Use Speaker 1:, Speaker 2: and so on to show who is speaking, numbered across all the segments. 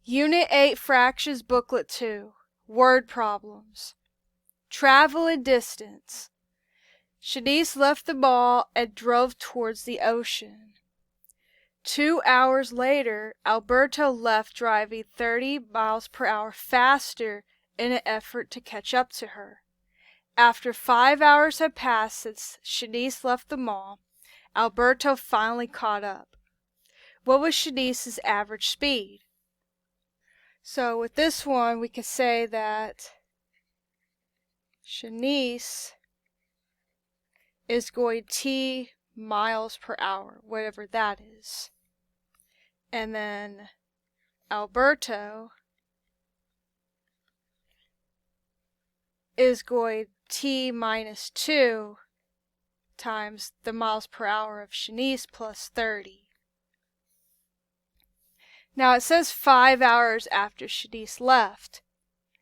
Speaker 1: Unit 8 Fractions Booklet 2 Word Problems. Travel and distance. Shanice left the mall and drove towards the ocean. 2 hours later, Alberto left driving 30 miles per hour faster in an effort to catch up to her. After 5 hours had passed since Shanice left the mall, Alberto finally caught up. What was Shanice's average speed? So with this one, we could say that Shanice is going t miles per hour, whatever that is. And then Alberto is going t minus 2 times the miles per hour of Shanice plus 30. Now it says 5 hours after Shanice left,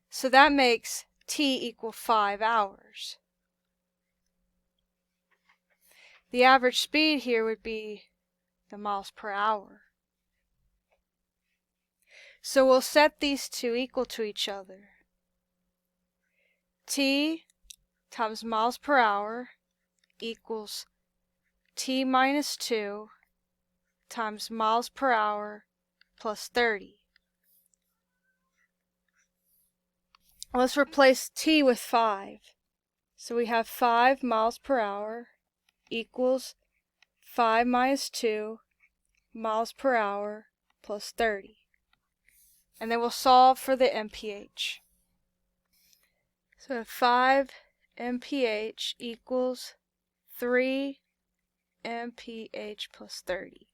Speaker 1: so that makes t equal 5 hours. The average speed here would be the miles per hour. So we'll set these two equal to each other. T times miles per hour equals t minus 2 times miles per hour plus 30. Let's replace t with 5. So we have 5 miles per hour equals 5 minus 2 miles per hour plus 30. And then we'll solve for the MPH. So 5 MPH equals 3 MPH plus 30.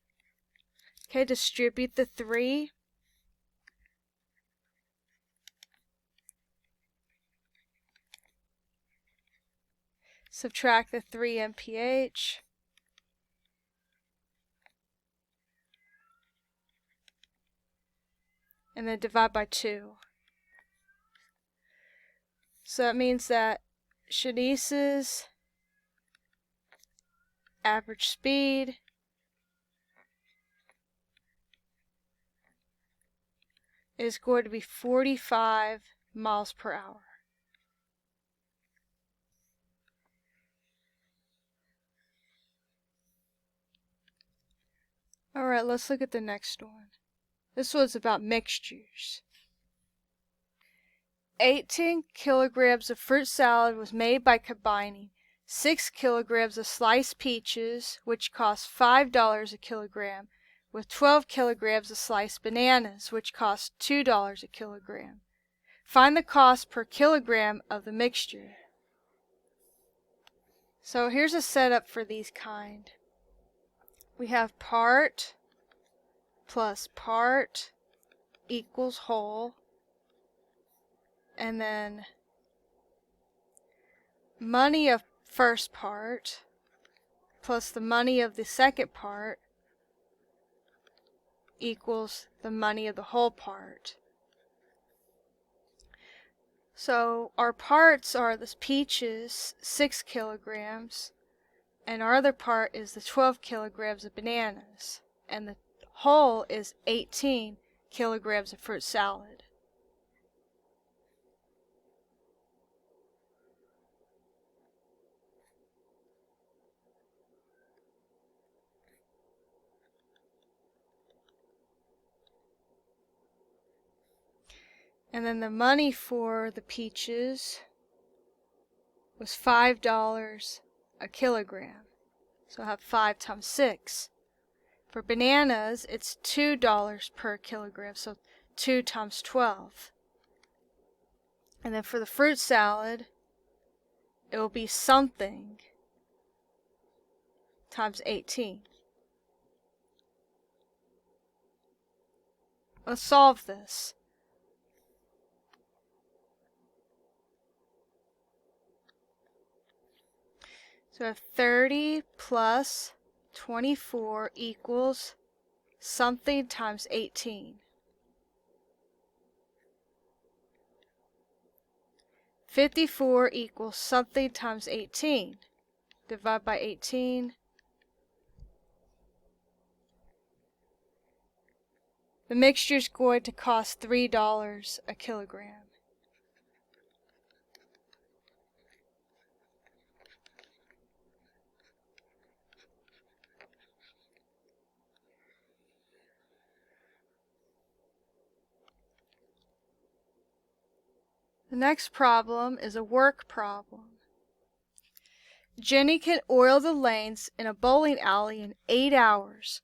Speaker 1: Okay, distribute the 3. Subtract the 3 MPH. And then divide by 2. So that means that Shanice's average speed is going to be 45 miles per hour. Alright, let's look at the next one. This one's about mixtures. 18 kilograms of fruit salad was made by combining 6 kilograms of sliced peaches, which cost $5 a kilogram, with 12 kilograms of sliced bananas, which cost $2 a kilogram. Find the cost per kilogram of the mixture. So here's a setup for these kind. We have part plus part equals whole, and then money of first part plus the money of the second part equals the money of the whole part. So our parts are the peaches, 6 kilograms, and our other part is the 12 kilograms of bananas, and the whole is 18 kilograms of fruit salad. And then the money for the peaches was $5 a kilogram. So I have 5 times 6. For bananas, it's $2 per kilogram, so 2 times 12. And then for the fruit salad, it will be something times 18. Let's solve this. So I have 30 plus 24 equals something times 18. 54 equals something times 18. Divide by 18. The mixture is going to cost $3 a kilogram. The next problem is a work problem. Jenny can oil the lanes in a bowling alley in 8 hours.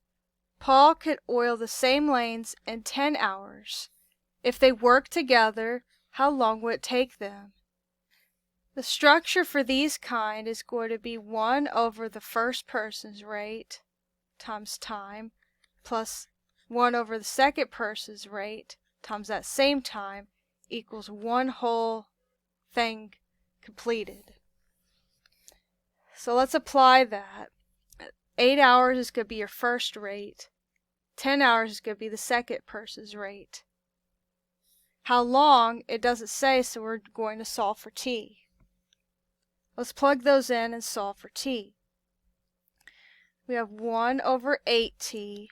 Speaker 1: Paul could oil the same lanes in 10 hours. If they work together, how long would it take them? The structure for these kind is going to be 1 over the first person's rate times time plus 1 over the second person's rate times that same time equals one whole thing completed. So let's apply that. 8 hours is going to be your first rate. 10 hours is going to be the second person's rate. How long, it doesn't say, so we're going to solve for t. Let's plug those in and solve for t. We have 1 over 8t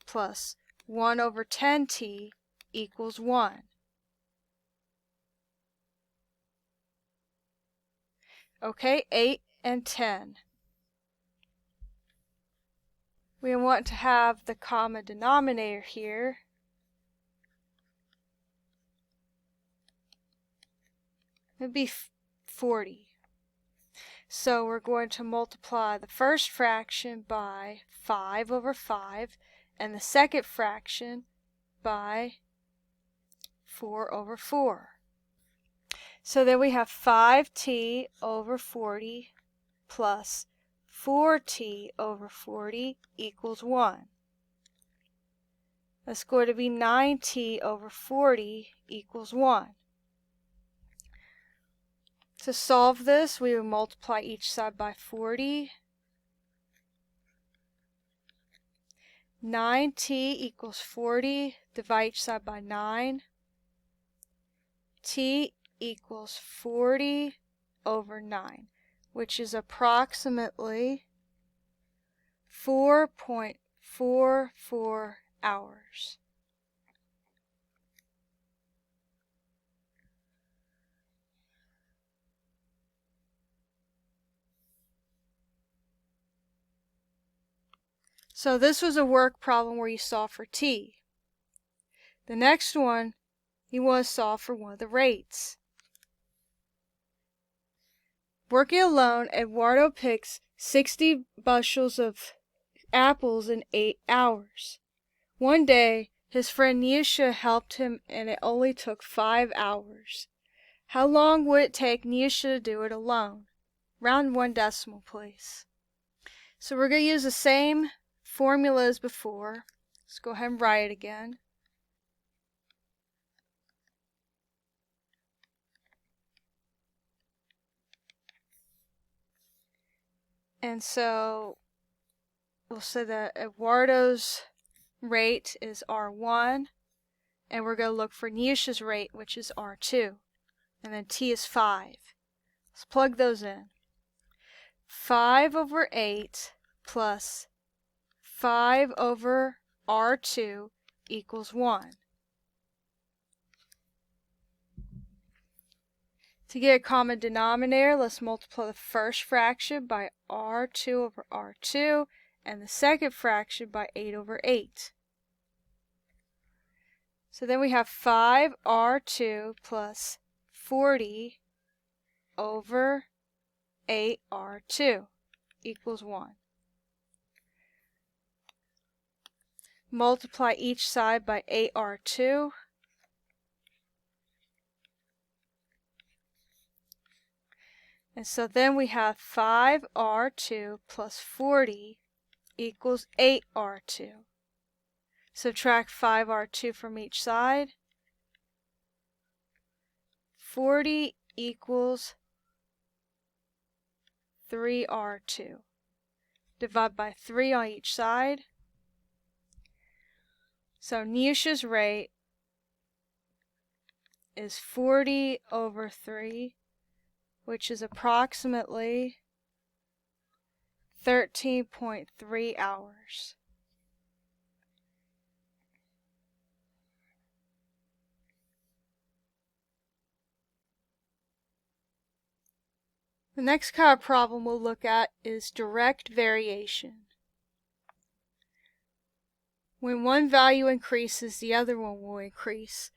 Speaker 1: plus 1 over 10t equals 1. Okay, 8 and 10. We want to have the common denominator here. It would be 40. So we're going to multiply the first fraction by 5 over 5 and the second fraction by 4 over 4. So then we have 5t over 40 plus 4t over 40 equals 1. That's going to be 9t over 40 equals 1. To solve this, we will multiply each side by 40. 9t equals 40. Divide each side by 9. T equals 40 over 9, which is approximately 4.44 hours. So this was a work problem where you solve for t. The next one, you want to solve for one of the rates. Working alone, Eduardo picks 60 bushels of apples in 8 hours. One day, his friend Nyusha helped him and it only took 5 hours. How long would it take Nyusha to do it alone? Round 1 decimal place. So we're going to use the same formula as before. Let's go ahead and write it again. And so we'll say that Eduardo's rate is R1, and we're going to look for Nyusha's rate, which is R2, and then T is 5. Let's plug those in. 5 over 8 plus 5 over R2 equals 1. To get a common denominator, let's multiply the first fraction by R2 over R2 and the second fraction by 8 over 8. So then we have 5R2 plus 40 over 8R2 equals 1. Multiply each side by 8R2. And so then we have 5R2 plus 40 equals 8R2. Subtract 5R2 from each side. 40 equals 3R2. Divide by 3 on each side. So Nyusha's rate is 40 over 3, which is approximately 13.3 hours. The next kind of problem we'll look at is direct variation. When one value increases, the other one will increase.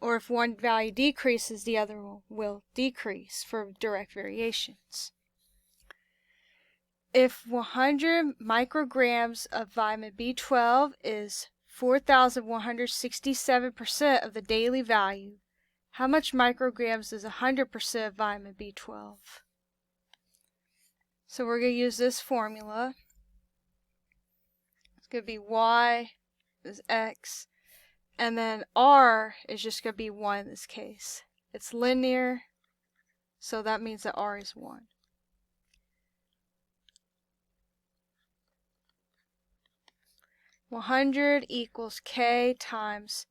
Speaker 1: Or if one value decreases, the other one will decrease for direct variations. If 100 micrograms of vitamin B12 is 4,167% of the daily value, how much micrograms is 100% of vitamin B12? So we're going to use this formula. It's going to be Y is X, and then R is just going to be 1 in this case. It's linear, so that means that R is 1. $100 equals K times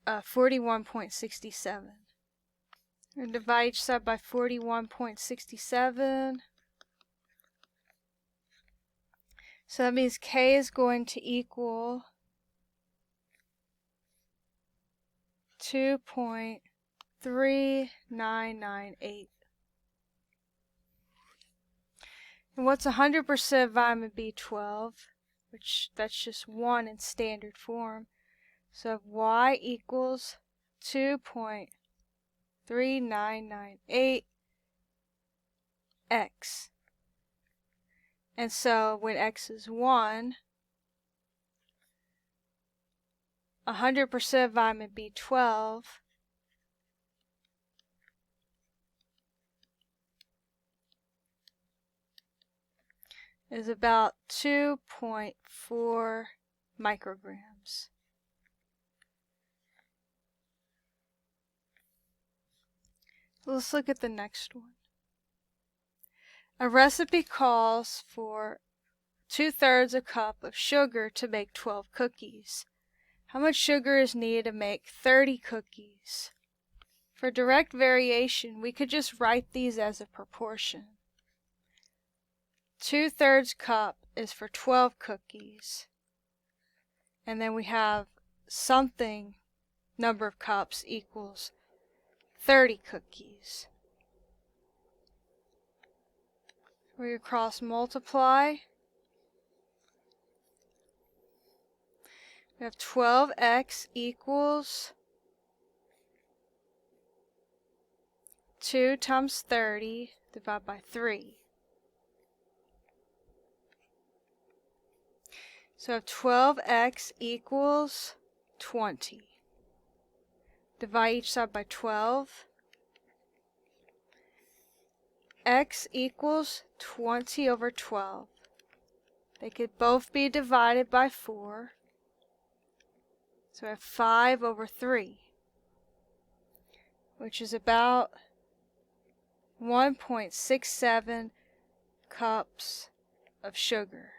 Speaker 1: 41.67. We're going to divide each side by 41.67. So that means K is going to equal 2.3998. And what's 100% vitamin B12? Which that's just 1 in standard form. So Y equals 2.3998 X. And so when X is 1, 100% vitamin B12 is about 2.4 micrograms. Let's look at the next one. A recipe calls for 2/3 a cup of sugar to make 12 cookies. How much sugar is needed to make 30 cookies? For direct variation, we could just write these as a proportion. 2/3 cup is for 12 cookies. And then we have something number of cups equals 30 cookies. We cross multiply. We have 12x equals 2 times 30 divided by 3. So 12x equals 20. Divide each side by 12. X equals 20 over 12. They could both be divided by 4. So I have 5 over 3, which is about 1.67 cups of sugar.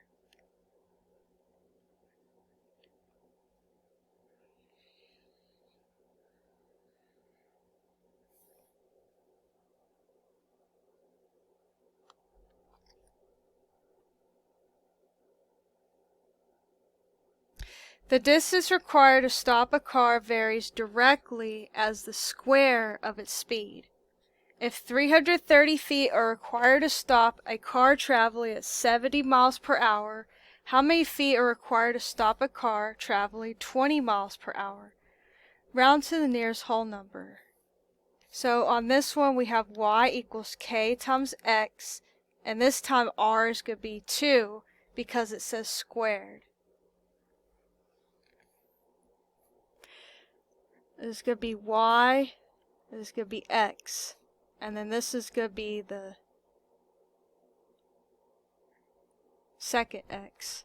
Speaker 1: The distance required to stop a car varies directly as the square of its speed. If 330 feet are required to stop a car traveling at 70 miles per hour, how many feet are required to stop a car traveling 20 miles per hour? Round to the nearest whole number. So on this one we have Y equals K times X, and this time R is going to be 2 because it says squared. This is going to be Y, this is going to be X, and then this is going to be the second X.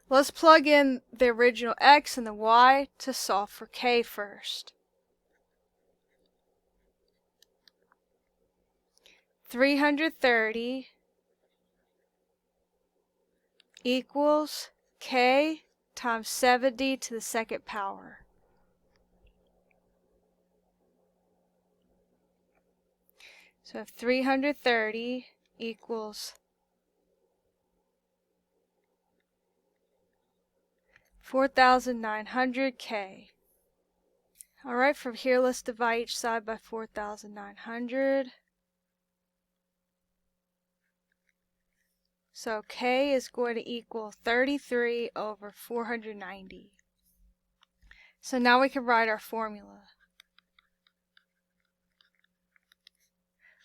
Speaker 1: Let's plug in the original X and the Y to solve for K first. 330 equals K times 70 to the second power. So if 330 equals 4,900 K. Alright, from here let's divide each side by 4,900. So K is going to equal 33 over 490. So now we can write our formula.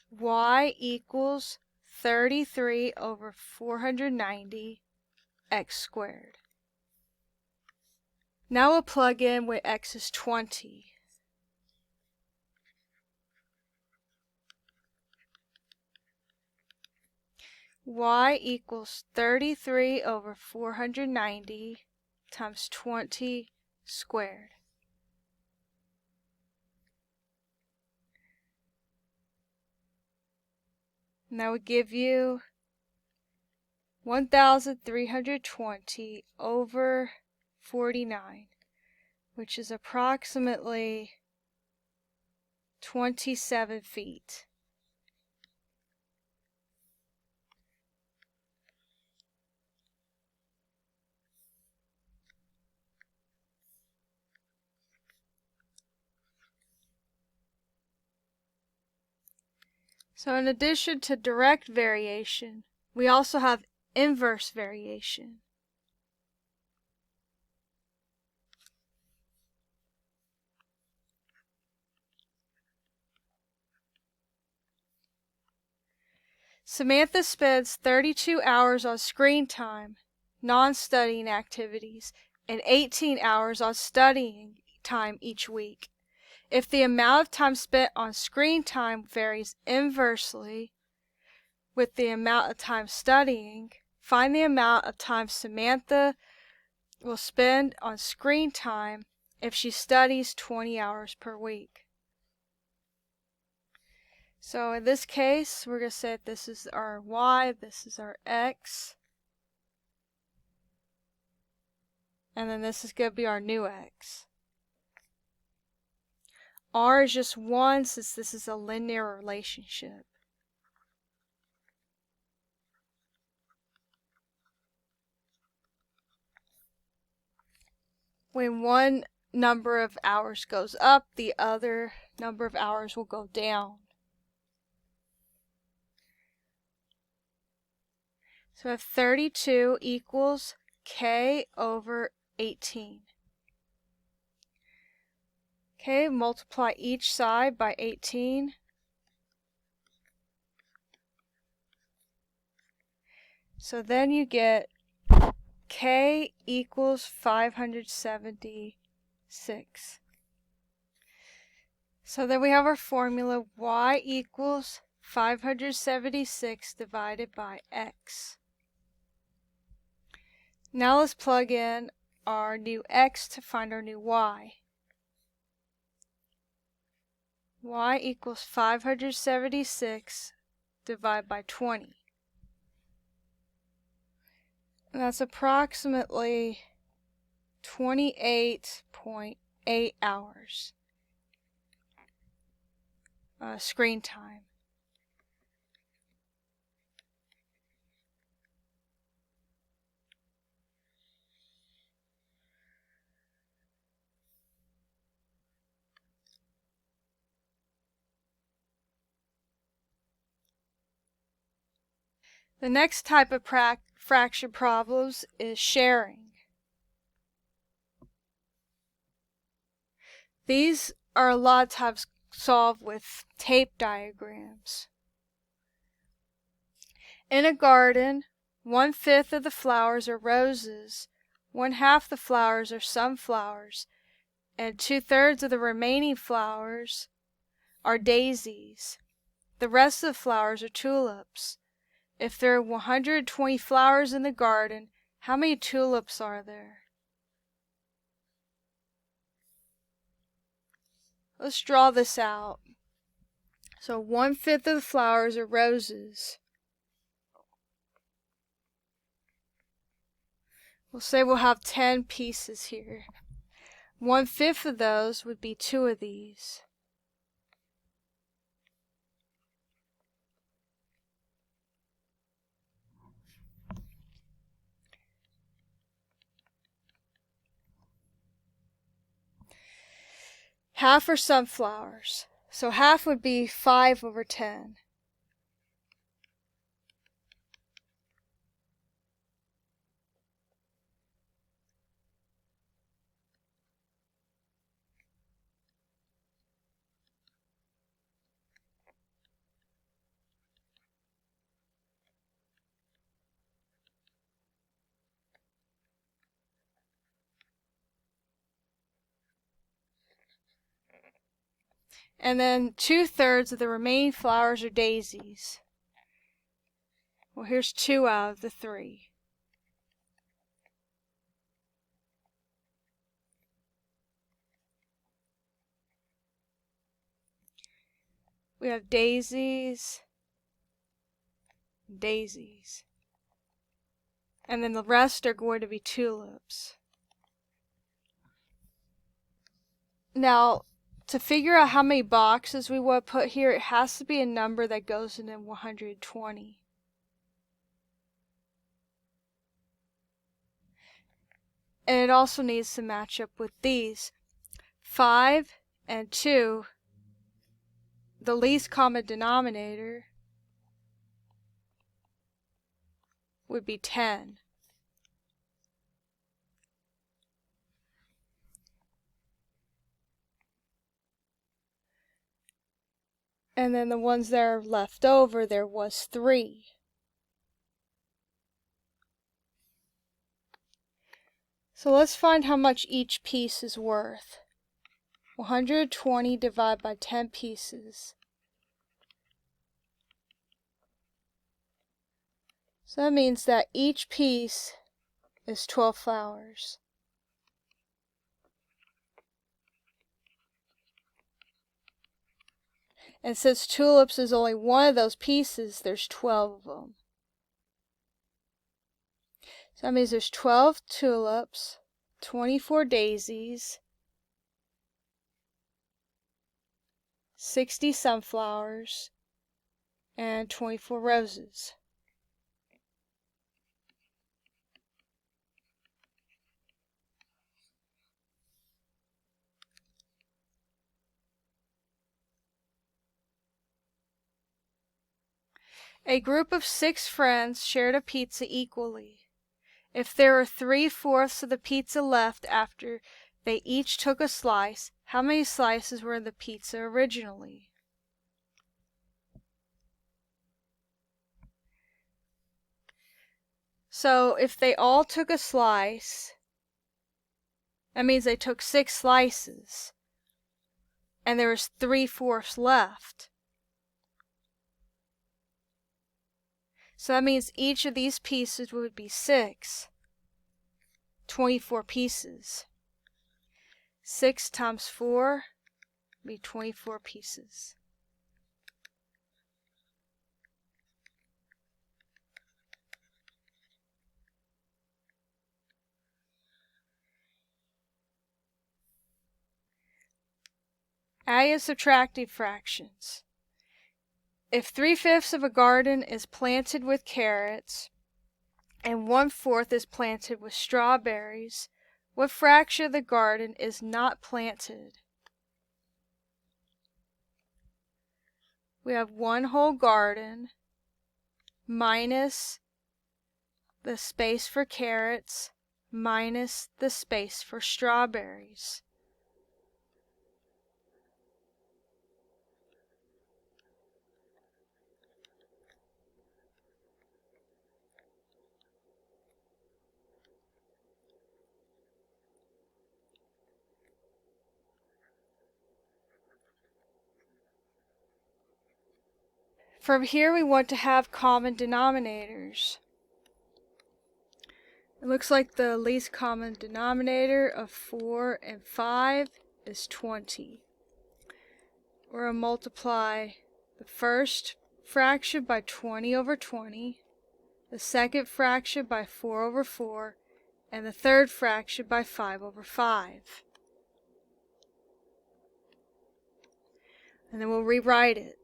Speaker 1: Y equals 33 over 490 x squared. Now we'll plug in when x is 20. Y equals 33 over 490 times 20 squared. And that would give you 1,320 over 49, which is approximately 27 feet. So in addition to direct variation, we also have inverse variation. Samantha spends 32 hours on screen time, non-studying activities, and 18 hours on studying time each week. If the amount of time spent on screen time varies inversely with the amount of time studying, find the amount of time Samantha will spend on screen time if she studies 20 hours per week. So in this case, we're going to say that this is our y, this is our x, and then this is going to be our new x. R is just 1 since this is a linear relationship. When one number of hours goes up, the other number of hours will go down. So if 32 equals K over 18. Okay, multiply each side by 18. So then you get K equals 576. So then we have our formula y equals 576 divided by x. Now let's plug in our new x to find our new y. Y equals 576 divided by 20. And that's approximately 28.8 hours screen time. The next type of fraction problems is sharing. These are a lot of times solved with tape diagrams. In a garden, 1/5 of the flowers are roses, 1/2 the flowers are sunflowers, and 2/3 of the remaining flowers are daisies. The rest of the flowers are tulips. If there are 120 flowers in the garden, how many tulips are there? Let's draw this out. So 1/5 of the flowers are roses. We'll say we'll have 10 pieces here. 1/5 of those would be 2 of these. Half are sunflowers. So half would be 5/10. And then 2/3 of the remaining flowers are daisies. Well, here's 2 out of the 3. We have daisies, daisies. And then the rest are going to be tulips. Now, to figure out how many boxes we want to put here, it has to be a number that goes into 120. And it also needs to match up with these. 5 and 2, the least common denominator would be 10. And then the ones that are left over, there was 3. So let's find how much each piece is worth. 120 divided by 10 pieces. So that means that each piece is 12 flowers. And since tulips is only one of those pieces, there's 12 of them. So that means there's 12 tulips, 24 daisies, 60 sunflowers, and 24 roses. A group of 6 friends shared a pizza equally. If there are 3/4 of the pizza left after they each took a slice, how many slices were in the pizza originally? So if they all took a slice, that means they took 6 slices, and there was 3/4 left. So that means each of these pieces would be 6. 24 pieces. 6 times 4 would be 24 pieces. Adding and subtracting fractions. If 3/5 of a garden is planted with carrots and 1/4 is planted with strawberries, what fraction of the garden is not planted? We have 1 whole garden minus the space for carrots minus the space for strawberries. From here we want to have common denominators. It looks like the least common denominator of 4 and 5 is 20. We're going to multiply the first fraction by 20/20, the second fraction by 4/4, and the third fraction by 5/5. And then we'll rewrite it.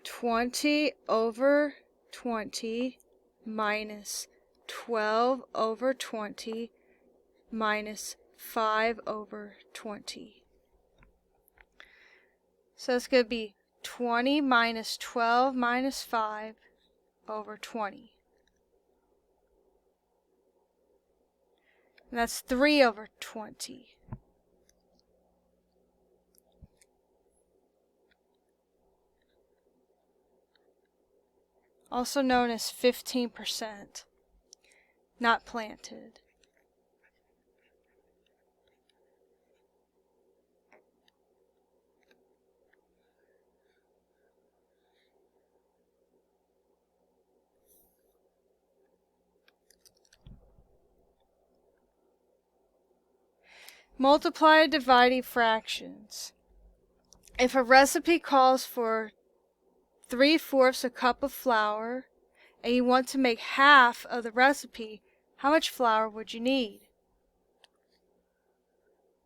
Speaker 1: 20/20 minus 12/20 minus 5/20. So it's going to be 20 minus 12 minus 5 over 20. And that's 3 over 20. Also known as 15%, not planted. Multiply and dividing fractions. If a recipe calls for 3/4 a cup of flour and you want to make half of the recipe, how much flour would you need?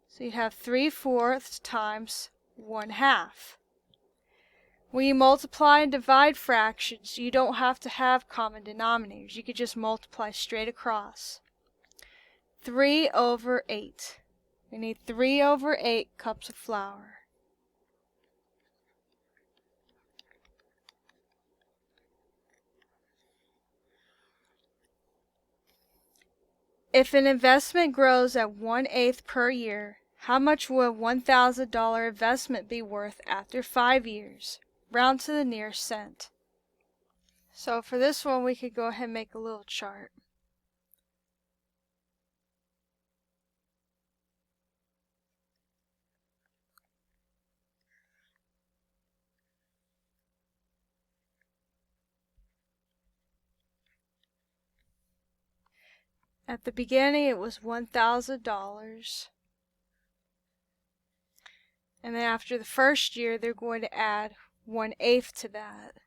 Speaker 1: So you'd have 3/4 times 1/2. When you multiply and divide fractions, you don't have to have common denominators. You could just multiply straight across. 3 over 8. We need 3 over 8 cups of flour. If an investment grows at 1/8 per year, how much will a $1,000 investment be worth after 5 years? Round to the nearest cent. So for this one, we could go ahead and make a little chart. At the beginning, it was $1,000. And then after the first year, they're going to add 1/8 to that.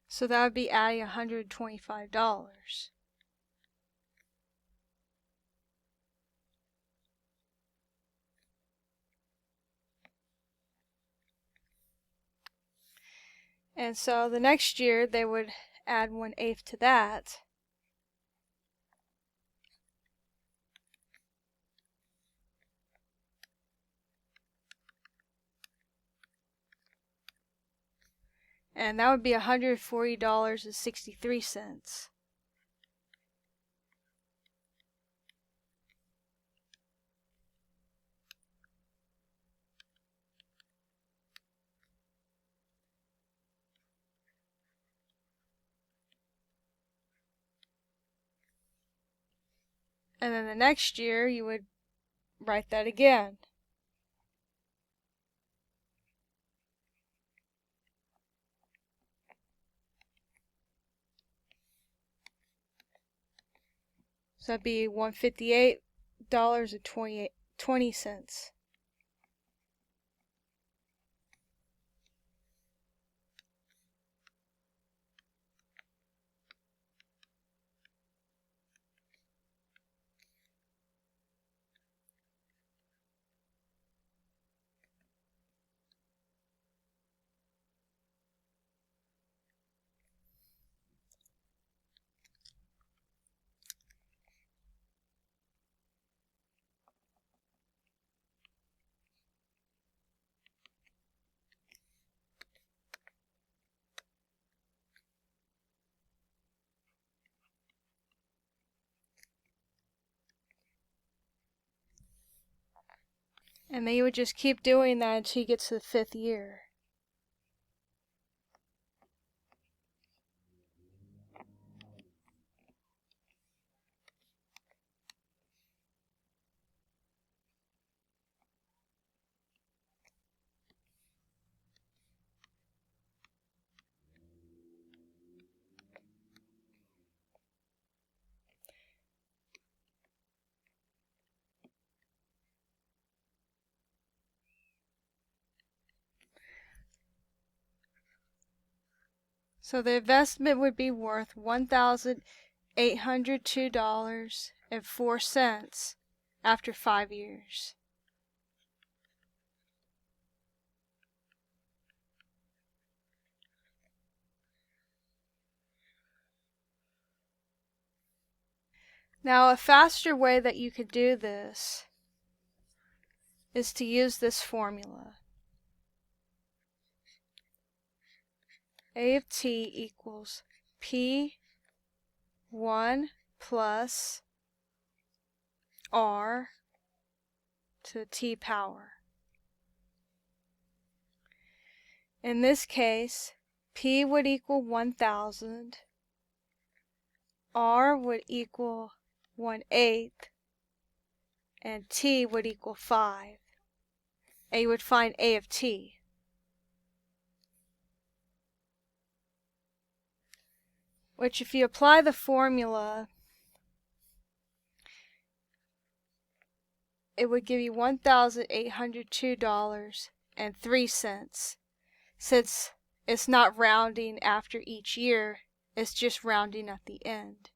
Speaker 1: So that would be adding $125. And so the next year, they would add 1/8 to that. And that would be $140.63. And then the next year, you would write that again. So that'd be $158.20. And then you would just keep doing that until you get to the 5th year. So the investment would be worth $1,802.04 after 5 years. Now, a faster way that you could do this is to use this formula. A of t equals P1 plus R to the t power. In this case, P would equal 1,000, R would equal 1/8, and t would equal 5. And you would find A of t. Which, if you apply the formula, it would give you $1,802.03. Since it's not rounding after each year, it's just rounding at the end.